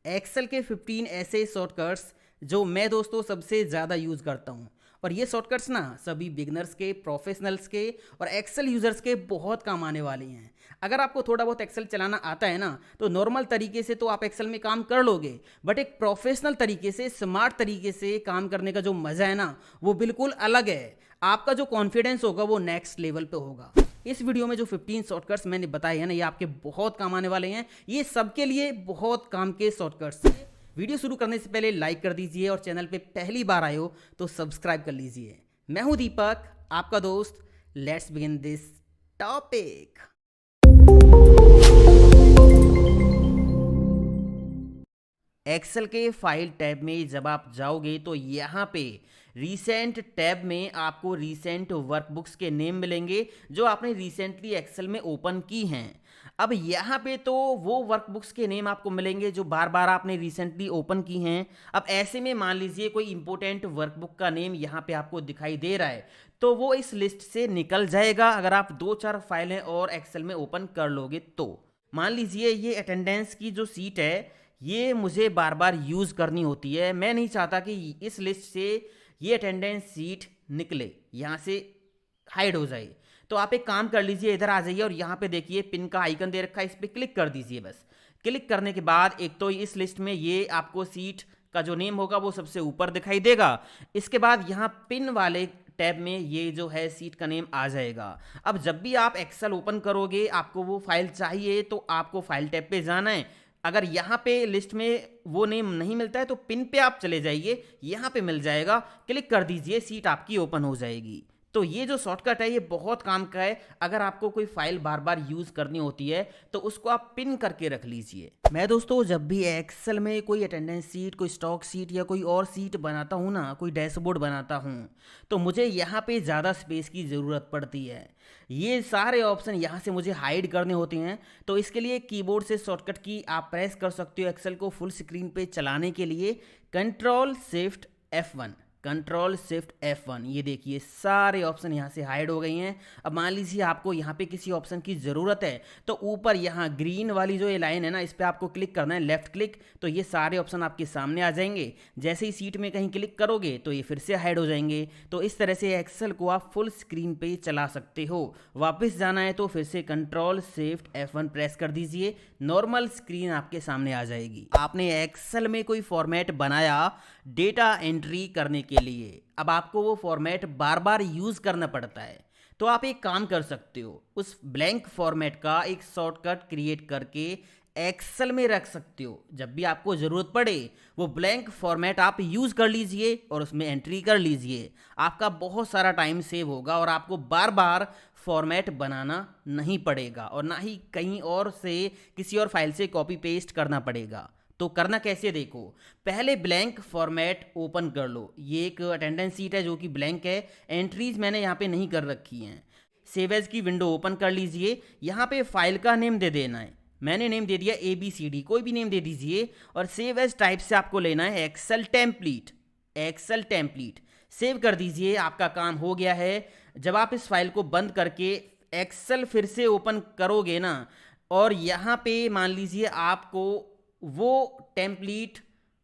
Excel के 15 ऐसे shortcuts जो मैं दोस्तों सबसे ज़्यादा यूज़ करता हूँ। और ये शॉर्टकट्स ना सभी बिगनर्स के, प्रोफेशनल्स के और एक्सेल यूज़र्स के बहुत काम आने वाले हैं। अगर आपको थोड़ा बहुत एक्सेल चलाना आता है ना, तो नॉर्मल तरीके से तो आप एक्सेल में काम कर लोगे, बट एक प्रोफेशनल तरीके से, स्मार्ट तरीके से काम करने का जो मज़ा है ना, वो बिल्कुल अलग है। आपका जो कॉन्फिडेंस होगा वो नेक्स्ट लेवल पे होगा। इस वीडियो में जो 15 शॉर्टकट्स मैंने बताए हैं ना, ये आपके बहुत काम आने वाले हैं। ये सबके लिए बहुत काम के शॉर्टकट्स हैं। वीडियो शुरू करने से पहले लाइक कर दीजिए और चैनल पे पहली बार आए हो तो सब्सक्राइब कर लीजिए। मैं हूं दीपक, आपका दोस्त। Let's begin this topic. Excel के फाइल टैब में जब आप जाओगे तो यहाँ पे रीसेंट टैब में आपको रीसेंट वर्कबुक्स के नेम मिलेंगे जो आपने रिसेंटली एक्सेल में ओपन की हैं। अब यहाँ पे तो वो वर्कबुक्स के नेम आपको मिलेंगे जो बार बार आपने रिसेंटली ओपन की हैं। अब ऐसे में मान लीजिए कोई इंपॉर्टेंट वर्कबुक का नेम यहाँ पे आपको दिखाई दे रहा है, तो वो इस लिस्ट से निकल जाएगा अगर आप 2-4 फाइलें और एक्सेल में ओपन कर लोगे तो। मान लीजिए ये अटेंडेंस की जो सीट है, ये मुझे बार बार यूज़ करनी होती है। मैं नहीं चाहता कि इस लिस्ट से ये अटेंडेंस सीट निकले, यहाँ से हाइड हो जाए। तो आप एक काम कर लीजिए, इधर आ जाइए और यहाँ पे देखिए पिन का आइकन दे रखा है, इस पर क्लिक कर दीजिए। बस क्लिक करने के बाद एक तो इस लिस्ट में ये आपको सीट का जो नेम होगा वो सबसे ऊपर दिखाई देगा। इसके बाद यहाँ पिन वाले टैब में ये जो है सीट का नेम आ जाएगा। अब जब भी आप एक्सेल ओपन करोगे, आपको वो फाइल चाहिए तो आपको फाइल टैब पे जाना है। अगर यहाँ पे लिस्ट में वो नेम नहीं मिलता है तो पिन पे आप चले जाइए, यहाँ पे मिल जाएगा, क्लिक कर दीजिए, सीट आपकी ओपन हो जाएगी। तो ये जो शॉर्टकट है ये बहुत काम का है। अगर आपको कोई फाइल बार बार यूज़ करनी होती है तो उसको आप पिन करके रख लीजिए। मैं दोस्तों जब भी एक्सेल में कोई अटेंडेंस सीट, कोई स्टॉक सीट या कोई और सीट बनाता हूँ ना, कोई डैशबोर्ड बनाता हूँ, तो मुझे यहाँ पे ज़्यादा स्पेस की ज़रूरत पड़ती है। ये सारे ऑप्शन यहाँ से मुझे हाइड करने होते हैं। तो इसके लिए कीबोर्ड से शॉर्टकट की आप प्रेस कर सकते हो एक्सेल को फुल स्क्रीन पे चलाने के लिए। Control shift F1, control shift F1। ये देखिए सारे ऑप्शन यहाँ से हाइड हो गई हैं। अब मान लीजिए आपको यहाँ पे किसी ऑप्शन की ज़रूरत है, तो ऊपर यहाँ ग्रीन वाली जो ये लाइन है ना, इस पर आपको क्लिक करना है, लेफ्ट क्लिक, तो ये सारे ऑप्शन आपके सामने आ जाएंगे। जैसे ही सीट में कहीं क्लिक करोगे तो ये फिर से हाइड हो जाएंगे। तो इस तरह से एक्सेल को आप फुल स्क्रीन पे चला सकते हो। वापस जाना है तो फिर से कंट्रोल शिफ्ट F1 प्रेस कर दीजिए, नॉर्मल स्क्रीन आपके सामने आ जाएगी। आपने एक्सेल में कोई फॉर्मेट बनाया डेटा एंट्री करने के लिए, अब आपको वो फॉर्मेट बार बार यूज़ करना पड़ता है, तो आप एक काम कर सकते हो, उस ब्लैंक फॉर्मेट का एक शॉर्टकट क्रिएट करके एक्सेल में रख सकते हो। जब भी आपको ज़रूरत पड़े वो ब्लैंक फॉर्मेट आप यूज़ कर लीजिए और उसमें एंट्री कर लीजिए। आपका बहुत सारा टाइम सेव होगा और आपको बार बार फॉर्मेट बनाना नहीं पड़ेगा और ना ही कहीं और से किसी और फाइल से कॉपी पेस्ट करना पड़ेगा। तो करना कैसे देखो, पहले ब्लैंक फॉर्मेट ओपन कर लो। ये एक अटेंडेंस सीट है जो कि ब्लैंक है, एंट्रीज मैंने यहाँ पे नहीं कर रखी हैं। सेव एज की विंडो ओपन कर लीजिए, यहाँ पे फाइल का नेम दे देना है। मैंने नेम दे दिया ABCD, कोई भी नेम दे दीजिए। और सेव एज टाइप से आपको लेना है Excel template, Excel template. Save कर दीजिए, आपका काम हो गया है। जब आप इस फाइल को बंद करके एक्सेल फिर से ओपन करोगे ना, और यहाँ पे मान लीजिए आपको वो टेम्पलेट,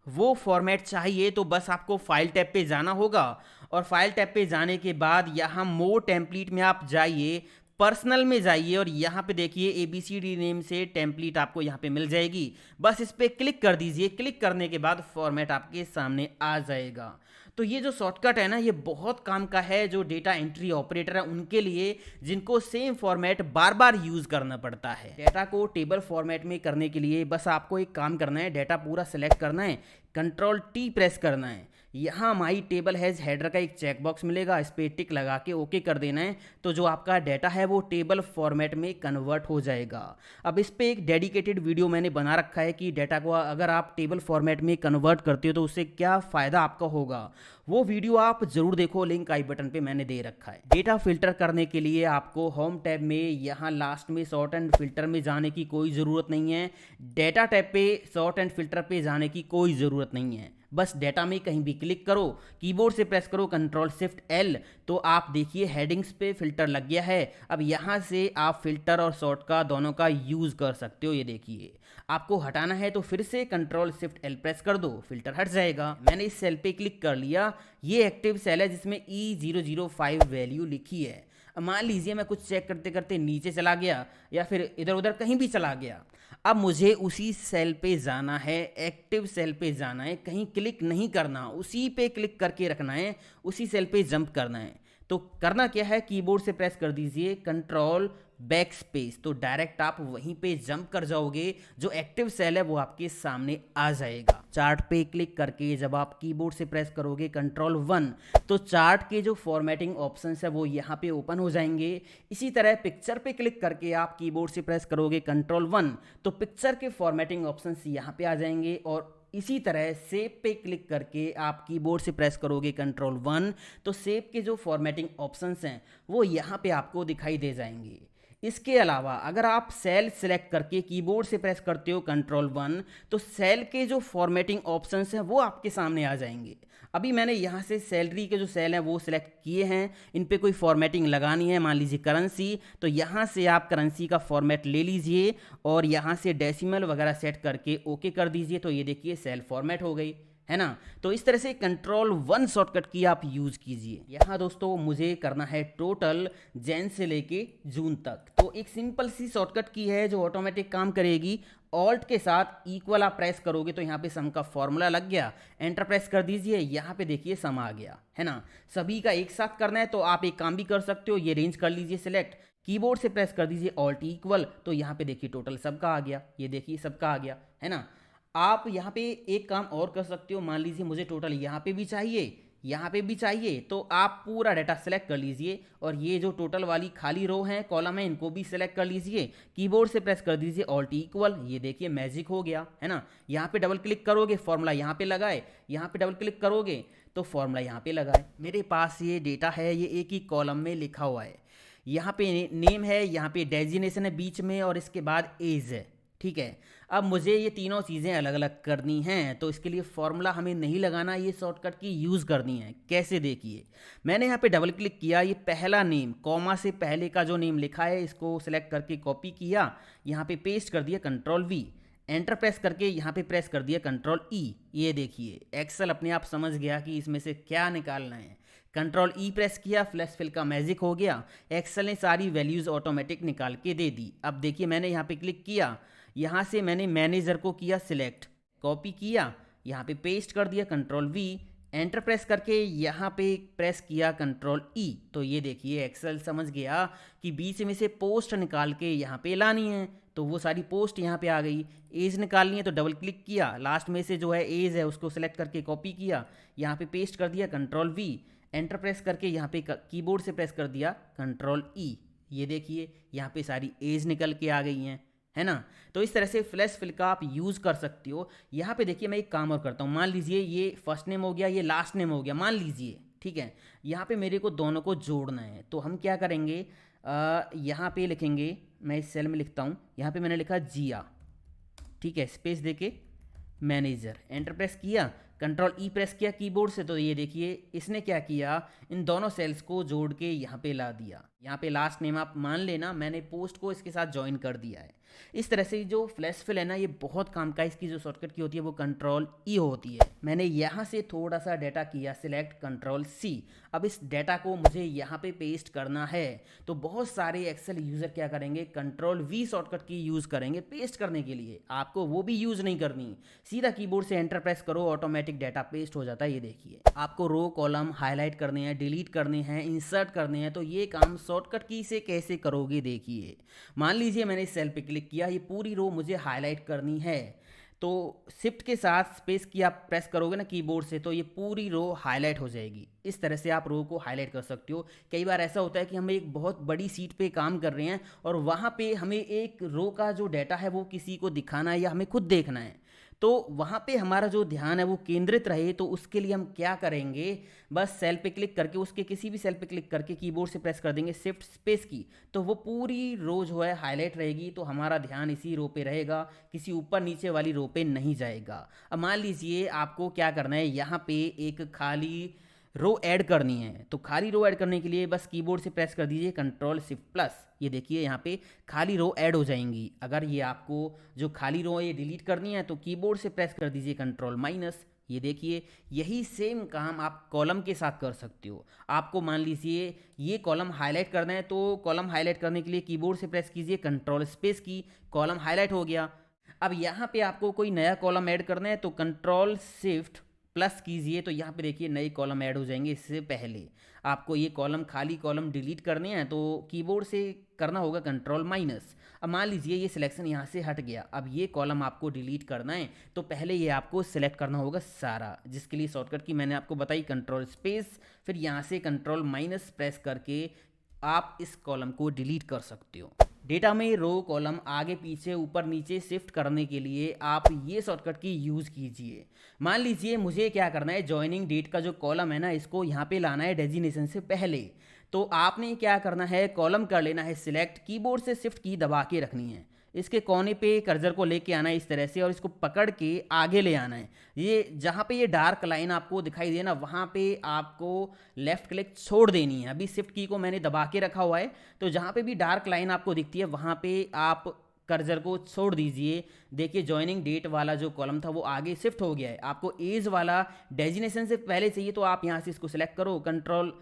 वो फॉर्मेट चाहिए, तो बस आपको फाइल टैब पे जाना होगा। और फाइल टैब पे जाने के बाद यहाँ मोर टेम्पलेट में आप जाइए, पर्सनल में जाइए और यहाँ पे देखिए ABCD नेम से टेम्पलेट आपको यहाँ पे मिल जाएगी। बस इस पर क्लिक कर दीजिए, क्लिक करने के बाद फॉर्मेट आपके सामने आ जाएगा। तो ये जो शॉर्टकट है ना, ये बहुत काम का है जो डेटा एंट्री ऑपरेटर है उनके लिए, जिनको सेम फॉर्मेट बार बार यूज़ करना पड़ता है। डेटा को टेबल फॉर्मेट में करने के लिए बस आपको एक काम करना है, डेटा पूरा सेलेक्ट करना है, कंट्रोल T प्रेस करना है। यहाँ माई टेबल हैज़ हेडर का एक चेक बॉक्स मिलेगा, इस पर टिक लगा के ओके कर देना है। तो जो आपका डेटा है वो टेबल फॉर्मेट में कन्वर्ट हो जाएगा। अब इस पर एक डेडिकेटेड वीडियो मैंने बना रखा है कि डेटा को अगर आप टेबल फॉर्मेट में कन्वर्ट करते हो तो उससे क्या फ़ायदा आपका होगा। वो वीडियो आप ज़रूर देखो, लिंक आई बटन पे मैंने दे रखा है। डेटा फिल्टर करने के लिए आपको होम टैब में यहाँ लास्ट में सॉर्ट एंड फिल्टर में जाने की कोई ज़रूरत नहीं है। डेटा टैब पे सॉर्ट एंड फिल्टर पे जाने की कोई ज़रूरत नहीं है। बस डेटा में कहीं भी क्लिक करो, कीबोर्ड से प्रेस करो कंट्रोल शिफ्ट एल, तो आप देखिए हेडिंग्स पे फिल्टर लग गया है। अब यहाँ से आप फिल्टर और शॉर्ट का दोनों का यूज़ कर सकते हो। ये देखिए, आपको हटाना है तो फिर से कंट्रोल शिफ्ट एल प्रेस कर दो, फिल्टर हट जाएगा। मैंने इस सेल पे क्लिक कर लिया, ये एक्टिव सेल है जिसमें E005 वैल्यू लिखी है। मान लीजिए मैं कुछ चेक करते करते नीचे चला गया या फिर इधर उधर कहीं भी चला गया, अब मुझे उसी सेल पे जाना है, एक्टिव सेल पे जाना है, कहीं क्लिक नहीं करना, उसी पे क्लिक करके रखना है, उसी सेल पे जंप करना है। तो करना क्या है, कीबोर्ड से प्रेस कर दीजिए कंट्रोल बैक स्पेस, तो डायरेक्ट आप वहीं पे जंप कर जाओगे, जो एक्टिव सेल है वो आपके सामने आ जाएगा। चार्ट पे क्लिक करके जब आप कीबोर्ड से प्रेस करोगे कंट्रोल 1, तो चार्ट के जो फॉर्मेटिंग ऑप्शंस है वो यहाँ पे ओपन हो जाएंगे। इसी तरह पिक्चर पे क्लिक करके आप कीबोर्ड से प्रेस करोगे कंट्रोल 1, तो पिक्चर के फॉर्मेटिंग ऑप्शंस यहाँ पे आ जाएंगे। और इसी तरह सेव पे क्लिक करके आप कीबोर्ड से प्रेस करोगे कंट्रोल 1, तो सेव के जो फॉर्मेटिंग ऑप्शंस हैं वो यहाँ पे आपको दिखाई दे जाएंगे। इसके अलावा अगर आप सेल सेलेक्ट करके कीबोर्ड से प्रेस करते हो कंट्रोल 1, तो सेल के जो फॉर्मेटिंग ऑप्शंस हैं वो आपके सामने आ जाएंगे। अभी मैंने यहाँ से सैलरी के जो सेल हैं वो सिलेक्ट किए हैं, इन पे कोई फॉर्मेटिंग लगानी है, मान लीजिए करेंसी, तो यहाँ से आप करेंसी का फॉर्मेट ले लीजिए और यहाँ से डेसिमल वगैरह सेट करके ओके कर दीजिए, तो ये देखिए सेल फॉर्मेट हो गई है ना। तो इस तरह से कंट्रोल 1 शॉर्टकट की आप यूज़ कीजिए। यहाँ दोस्तों मुझे करना है टोटल जैन से लेके जून तक, तो एक सिंपल सी शॉर्टकट की है जो ऑटोमेटिक काम करेगी। ऑल्ट के साथ इक्वल आप प्रेस करोगे तो यहाँ पे सम का फॉर्मूला लग गया, एंटर प्रेस कर दीजिए, यहाँ पे देखिए सम आ गया है ना। सभी का एक साथ करना है तो आप एक काम भी कर सकते हो, ये रेंज कर लीजिए सिलेक्ट, कीबोर्ड से प्रेस कर दीजिए ऑल्ट इक्वल, तो यहाँ पे देखिए टोटल सबका आ गया, ये देखिए सबका आ गया है ना। आप यहाँ पे एक काम और कर सकते हो, मान लीजिए मुझे टोटल यहाँ पे भी चाहिए, यहाँ पे भी चाहिए, तो आप पूरा डाटा सेलेक्ट कर लीजिए और ये जो टोटल वाली खाली रो है, कॉलम है, इनको भी सेलेक्ट कर लीजिए, कीबोर्ड से प्रेस कर दीजिए ऑल्ट इक्वल, ये देखिए मैजिक हो गया है ना। यहाँ पे डबल क्लिक करोगे फॉर्मूला यहाँ पे लगाए, यहाँ पे डबल क्लिक करोगे तो फॉर्मूला यहाँ पे लगाए। मेरे पास ये डेटा है, ये एक ही कॉलम में लिखा हुआ है, यहाँ पे नेम है, यहाँ पे डेजिग्नेशन है बीच में और इसके बाद एज है, ठीक है। अब मुझे ये तीनों चीज़ें अलग अलग करनी हैं, तो इसके लिए फॉर्मूला हमें नहीं लगाना, ये शॉर्टकट की यूज़ करनी है। कैसे, देखिए मैंने यहाँ पे डबल क्लिक किया, ये पहला नेम कॉमा से पहले का जो नेम लिखा है इसको सेलेक्ट करके कॉपी किया, यहाँ पे पेस्ट कर दिया कंट्रोल V, एंटर प्रेस करके यहाँ पे प्रेस कर दिया कंट्रोल E। ये देखिए एक्सेल अपने आप समझ गया कि इसमें से क्या निकालना है, कंट्रोल E प्रेस किया, फ्लैश फिल का मैजिक हो गया, एक्सेल ने सारी वैल्यूज़ ऑटोमेटिक निकाल के दे दी। अब देखिए मैंने यहाँ पे क्लिक किया, यहाँ से मैंने मैनेजर को किया सिलेक्ट, कॉपी किया, यहाँ पे पेस्ट कर दिया कंट्रोल V, एंटर प्रेस करके यहाँ पे प्रेस किया कंट्रोल E, तो ये देखिए एक्सेल समझ गया कि बीच में से पोस्ट निकाल के यहाँ पे लानी है, तो वो सारी पोस्ट यहाँ पे आ गई। एज निकालनी है तो डबल क्लिक किया, लास्ट में से जो है एज है उसको सेलेक्ट करके कॉपी किया, यहाँ पे पेस्ट कर दिया कंट्रोल V, एंटर प्रेस करके यहाँ पे कीबोर्ड से प्रेस कर दिया कंट्रोल E। ये देखिए यहाँ पे सारी एज निकल के आ गई हैं, है ना। तो इस तरह से फ्लैश फिल का आप यूज़ कर सकते हो। यहाँ पे देखिए मैं एक काम और करता हूँ, मान लीजिए ये फर्स्ट नेम हो गया, ये लास्ट नेम हो गया, मान लीजिए, ठीक है। यहाँ पे मेरे को दोनों को जोड़ना है, तो हम क्या करेंगे, यहाँ पे लिखेंगे, मैं इस सेल में लिखता हूँ, यहाँ पे मैंने लिखा जिया, ठीक है, स्पेस देके मैनेजर, एंटर प्रेस किया, कंट्रोल E प्रेस किया कीबोर्ड से, तो ये देखिए इसने क्या किया, इन दोनों सेल्स को जोड़ के यहाँ पे ला दिया। यहाँ पे लास्ट नेम आप मान लेना, मैंने पोस्ट को इसके साथ ज्वाइन कर दिया है। इस तरह से जो फ्लैश फिल है ना, ये बहुत काम का, इसकी जो शॉर्टकट की होती है वो कंट्रोल E होती है। मैंने यहाँ से थोड़ा सा डाटा किया सिलेक्ट कंट्रोल C, अब इस डाटा को मुझे यहाँ पे पेस्ट करना है, तो बहुत सारे एक्सेल यूज़र क्या करेंगे, कंट्रोल V शॉर्टकट की यूज़ करेंगे पेस्ट करने के लिए। आपको वो भी यूज़ नहीं करनी, सीधा कीबोर्ड से एंटर प्रेस करो, ऑटोमेटिक डाटा पेस्ट हो जाता है। ये देखिए आपको रो कॉलम हाईलाइट करने हैं, डिलीट करने हैं, इंसर्ट करने हैं, तो ये काम शॉर्टकट की से कैसे करोगे देखिए। मान लीजिए मैंने इस सेल पे क्लिक किया, ये पूरी रो मुझे हाईलाइट करनी है, तो शिफ्ट के साथ स्पेस की आप प्रेस करोगे ना कीबोर्ड से, तो ये पूरी रो हाईलाइट हो जाएगी। इस तरह से आप रो को हाईलाइट कर सकते हो। कई बार ऐसा होता है कि हम एक बहुत बड़ी सीट पे काम कर रहे हैं और वहाँ पे हमें एक रो का जो डाटा है वो किसी को दिखाना है या हमें खुद देखना है, तो वहाँ पे हमारा जो ध्यान है वो केंद्रित रहे, तो उसके लिए हम क्या करेंगे, बस सेल पे क्लिक करके उसके किसी भी सेल पे क्लिक करके कीबोर्ड से प्रेस कर देंगे शिफ्ट स्पेस की, तो वो पूरी रो जो है हाईलाइट रहेगी, तो हमारा ध्यान इसी रो पे रहेगा, किसी ऊपर नीचे वाली रो पे नहीं जाएगा। अब मान लीजिए आपको क्या करना है, यहाँ पे एक खाली रो ऐड करनी है, तो खाली रो ऐड करने के लिए बस कीबोर्ड से प्रेस कर दीजिए कंट्रोल शिफ्ट प्लस, ये देखिए यहाँ पे खाली रो ऐड हो जाएंगी। अगर ये आपको जो खाली रो है ये डिलीट करनी है तो कीबोर्ड से प्रेस कर दीजिए कंट्रोल माइनस, ये देखिए यही सेम काम आप कॉलम के साथ कर सकते हो। आपको मान लीजिए ये कॉलम हाईलाइट करना है, तो कॉलम हाईलाइट करने के लिए कीबोर्ड से प्रेस कीजिए कंट्रोल स्पेस की, कॉलम हाईलाइट हो गया। अब यहाँ पे आपको कोई नया कॉलम ऐड करना है तो कंट्रोल शिफ्ट प्लस कीजिए, तो यहाँ पे देखिए नए कॉलम ऐड हो जाएंगे। इससे पहले आपको ये कॉलम खाली कॉलम डिलीट करने हैं तो कीबोर्ड से करना होगा कंट्रोल माइनस। अब मान लीजिए ये सिलेक्शन यहाँ से हट गया, अब ये कॉलम आपको डिलीट करना है तो पहले ये आपको सिलेक्ट करना होगा सारा, जिसके लिए शॉर्टकट की मैंने आपको बताई कंट्रोल स्पेस, फिर यहाँ से कंट्रोल माइनस प्रेस करके आप इस कॉलम को डिलीट कर सकते हो। डेटा में रो कॉलम आगे पीछे ऊपर नीचे शिफ्ट करने के लिए आप ये शॉर्टकट की यूज़ कीजिए। मान लीजिए मुझे क्या करना है, जॉइनिंग डेट का जो कॉलम है ना इसको यहाँ पे लाना है डेजिग्नेशन से पहले, तो आपने क्या करना है, कॉलम कर लेना है सिलेक्ट, कीबोर्ड से शिफ्ट की दबा के रखनी है, इसके कोने पे कर्सर को लेके आना है इस तरह से और इसको पकड़ के आगे ले आना है। ये जहाँ पे ये डार्क लाइन आपको दिखाई दे ना वहाँ पे आपको लेफ्ट क्लिक छोड़ देनी है। अभी शिफ्ट की को मैंने दबा के रखा हुआ है, तो जहाँ पे भी डार्क लाइन आपको दिखती है वहाँ पे आप कर्सर को छोड़ दीजिए। देखिए जॉइनिंग डेट वाला जो कॉलम था वो आगे शिफ्ट हो गया है। आपको एज वाला डेजिग्नेशन से पहले चाहिए तो आप यहाँ से इसको सिलेक्ट करो,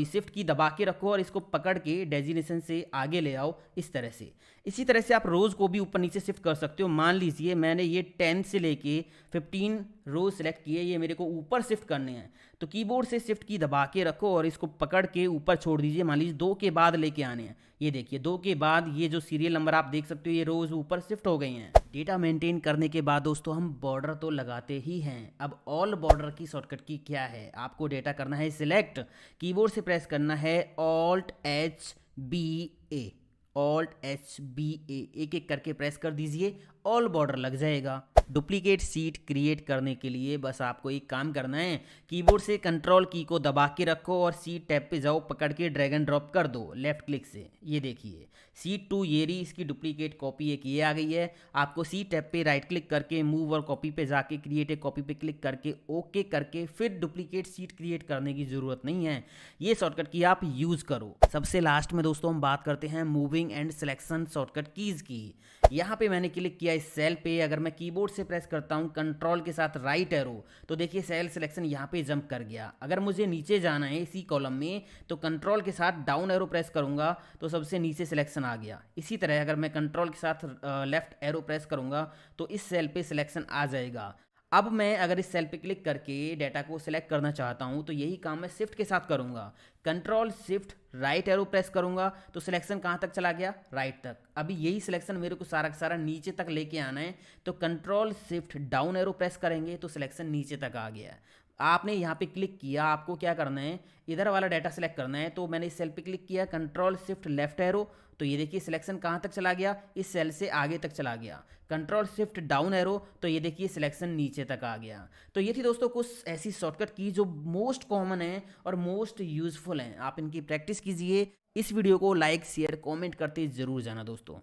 शिफ्ट की दबा के रखो और इसको पकड़ के डेजिग्नेशन से आगे ले आओ इस तरह से। इसी तरह से आप रोज़ को भी ऊपर नीचे शिफ्ट कर सकते हो। मान लीजिए मैंने ये 10 से लेके 15 रोज सेलेक्ट किए, ये मेरे को ऊपर शिफ्ट करने हैं, तो कीबोर्ड से शिफ्ट की दबा के रखो और इसको पकड़ के ऊपर छोड़ दीजिए। मान लीजिए 2 के बाद लेके आने हैं, ये देखिए 2 के बाद ये जो सीरियल नंबर आप देख सकते हो ये रोज ऊपर शिफ्ट हो गई हैं। डेटा मेंटेन करने के बाद दोस्तों हम बॉर्डर तो लगाते ही हैं। अब ऑल बॉर्डर की शॉर्टकट की क्या है, आपको डेटा करना है सिलेक्ट, कीबोर्ड से प्रेस करना है ऑल्ट एच बी ए, ऑल्ट एच बी ए, एक एक करके प्रेस कर दीजिए, ऑल बॉर्डर लग जाएगा। डुप्लीकेट सीट क्रिएट करने के लिए बस आपको एक काम करना है, कीबोर्ड से कंट्रोल की को दबा के रखो और सीट टैब पे जाओ, पकड़ के ड्रैग एंड ड्रॉप कर दो लेफ्ट क्लिक से। ये देखिए सीट 2 ये रही, इसकी डुप्लीकेट कॉपी एक ये आ गई है। आपको सीट टैब पे राइट क्लिक करके मूव और कॉपी पे जाके क्रिएट ए कॉपी पे क्लिक करके ओके करके फिर डुप्लीकेट सीट क्रिएट करने की ज़रूरत नहीं है, ये शॉर्टकट की आप यूज़ करो। सबसे लास्ट में दोस्तों हम बात करते हैं moving and selection shortcut keys की। यहाँ पे मैंने क्लिक किया इस सेल पे, अगर मैं कीबोर्ड से प्रेस करता हूँ कंट्रोल के साथ राइट एरो तो देखिए सेल सिलेक्शन यहाँ पे जंप कर गया। अगर मुझे नीचे जाना है इसी कॉलम में तो कंट्रोल के साथ डाउन एरो प्रेस करूँगा तो सबसे नीचे सिलेक्शन आ गया। इसी तरह अगर मैं कंट्रोल के साथ लेफ्ट एरो प्रेस करूँगा तो इस सेल पे सिलेक्शन आ जाएगा। अब मैं अगर इस सेल पे क्लिक करके डाटा को सिलेक्ट करना चाहता हूँ तो यही काम मैं शिफ्ट के साथ करूँगा, control shift right arrow press करूँगा तो सिलेक्शन कहाँ तक चला गया, राइट तक। अभी यही सिलेक्शन मेरे को सारा का सारा नीचे तक लेके आना है, तो control shift down arrow press करेंगे तो सिलेक्शन नीचे तक आ गया। आपने यहाँ पे क्लिक किया, आपको क्या करना है इधर वाला डाटा सेलेक्ट करना है, तो मैंने इस सेल पे क्लिक किया कंट्रोल शिफ्ट लेफ्ट एरो तो ये देखिए सिलेक्शन कहाँ तक चला गया, इस सेल से आगे तक चला गया। कंट्रोल शिफ्ट डाउन एरो तो ये देखिए सिलेक्शन नीचे तक आ गया। तो ये थी दोस्तों कुछ ऐसी शॉर्टकट की जो मोस्ट कॉमन है और मोस्ट यूजफुल हैं, आप इनकी प्रैक्टिस कीजिए। इस वीडियो को लाइक शेयर कॉमेंट करते जरूर जाना दोस्तों।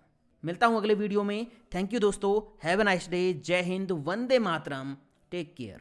मिलता हूँ अगले वीडियो में। थैंक यू दोस्तों, हैव अ नाइस डे, जय हिंद, वंदे मातरम, टेक केयर।